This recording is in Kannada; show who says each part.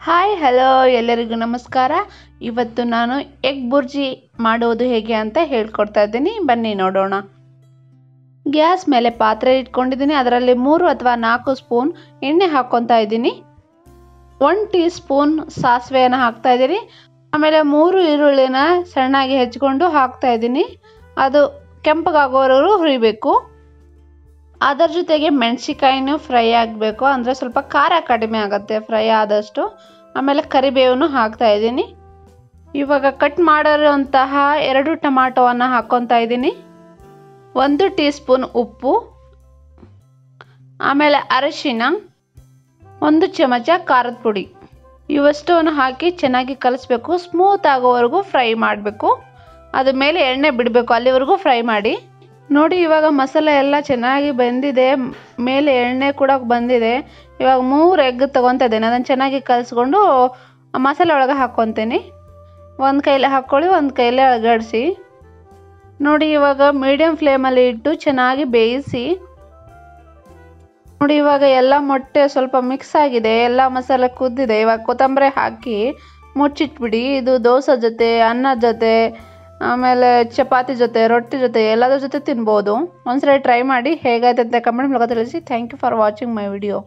Speaker 1: ಹಾಯ್ ಹಲೋ ಎಲ್ಲರಿಗೂ ನಮಸ್ಕಾರ. ಇವತ್ತು ನಾನು ಎಗ್ ಬುರ್ಜಿ ಮಾಡೋದು ಹೇಗೆ ಅಂತ ಹೇಳ್ಕೊಡ್ತಾ ಇದ್ದೀನಿ, ಬನ್ನಿ ನೋಡೋಣ. ಗ್ಯಾಸ್ ಮೇಲೆ ಪಾತ್ರೆ ಇಟ್ಕೊಂಡಿದ್ದೀನಿ. ಅದರಲ್ಲಿ 3 ಅಥವಾ 4 ಸ್ಪೂನ್ ಎಣ್ಣೆ ಹಾಕ್ಕೊತಾ ಇದ್ದೀನಿ. 1 ಟೀ ಸ್ಪೂನ್ ಸಾಸಿವೆಯನ್ನು ಹಾಕ್ತಾ ಇದ್ದೀನಿ. ಆಮೇಲೆ 3 ಈರುಳ್ಳಿನ ಸಣ್ಣಾಗಿ ಹೆಚ್ಚಿಕೊಂಡು ಹಾಕ್ತಾ ಇದ್ದೀನಿ. ಅದು ಕೆಂಪಗಾಗೋವರೆಗೂ ಹುರಿಬೇಕು. ಅದರ ಜೊತೆಗೆ ಮೆಣಸಿಕಾಯಿನೂ ಫ್ರೈ ಆಗಬೇಕು, ಅಂದರೆ ಸ್ವಲ್ಪ ಖಾರ ಕಡಿಮೆ ಆಗುತ್ತೆ ಫ್ರೈ ಆದಷ್ಟು. ಆಮೇಲೆ ಕರಿಬೇವನ್ನು ಹಾಕ್ತಾ ಇದ್ದೀನಿ. ಇವಾಗ ಕಟ್ ಮಾಡಿರುವಂತಹ 2 ಟೊಮಾಟೋವನ್ನು ಹಾಕ್ಕೊತಾ ಇದ್ದೀನಿ. 1 ಟೀ ಸ್ಪೂನ್ ಉಪ್ಪು, ಆಮೇಲೆ ಅರಿಶಿನ, 1 ಚಮಚ ಖಾರದ ಪುಡಿ, ಇವಷ್ಟನ್ನು ಹಾಕಿ ಚೆನ್ನಾಗಿ ಕಲಿಸ್ಬೇಕು. ಸ್ಮೂತ್ ಆಗೋವರೆಗೂ ಫ್ರೈ ಮಾಡಬೇಕು. ಅದ್ರ ಮೇಲೆ ಎಣ್ಣೆ ಬಿಡಬೇಕು, ಅಲ್ಲಿವರೆಗೂ ಫ್ರೈ ಮಾಡಿ. ನೋಡಿ, ಇವಾಗ ಮಸಾಲೆ ಎಲ್ಲ ಚೆನ್ನಾಗಿ ಬೆಂದಿದೆ, ಮೇಲೆ ಎಣ್ಣೆ ಕೂಡ ಬಂದಿದೆ. ಇವಾಗ 3 ಎಗ್ ತೊಗೊತಾ ಇದ್ದೇನೆ. ಅದನ್ನು ಚೆನ್ನಾಗಿ ಕಲಿಸ್ಕೊಂಡು ಮಸಾಲೆ ಒಳಗೆ ಹಾಕ್ಕೊತೀನಿ. ಒಂದು ಕೈಲಿ ಹಾಕ್ಕೊಳ್ಳಿ, ಒಂದು ಕೈಲೇ ಅಲಗಡಿಸಿ. ನೋಡಿ, ಇವಾಗ ಮೀಡಿಯಮ್ ಫ್ಲೇಮಲ್ಲಿ ಇಟ್ಟು ಚೆನ್ನಾಗಿ ಬೇಯಿಸಿ. ನೋಡಿ, ಇವಾಗ ಎಲ್ಲ ಮೊಟ್ಟೆ ಸ್ವಲ್ಪ ಮಿಕ್ಸ್ ಆಗಿದೆ, ಎಲ್ಲ ಮಸಾಲೆ ಕುದ್ದಿದೆ. ಇವಾಗ ಕೊತ್ತಂಬರಿ ಹಾಕಿ ಮುಚ್ಚಿಟ್ಬಿಡಿ. ಇದು ದೋಸೆ ಜೊತೆ, ಅನ್ನದ ಜೊತೆ, ಆಮೇಲೆ ಚಪಾತಿ ಜೊತೆ, ರೊಟ್ಟಿ ಜೊತೆ, ಎಲ್ಲದರ ಜೊತೆ ತಿನ್ಬೋದು. ಒಂದ್ಸರಿ ಟ್ರೈ ಮಾಡಿ, ಹೇಗಾಯ್ತು ಅಂತ ಕಮೆಂಟ್ ಮೂಲಕ ತಿಳಿಸಿ. Thank you for watching my video.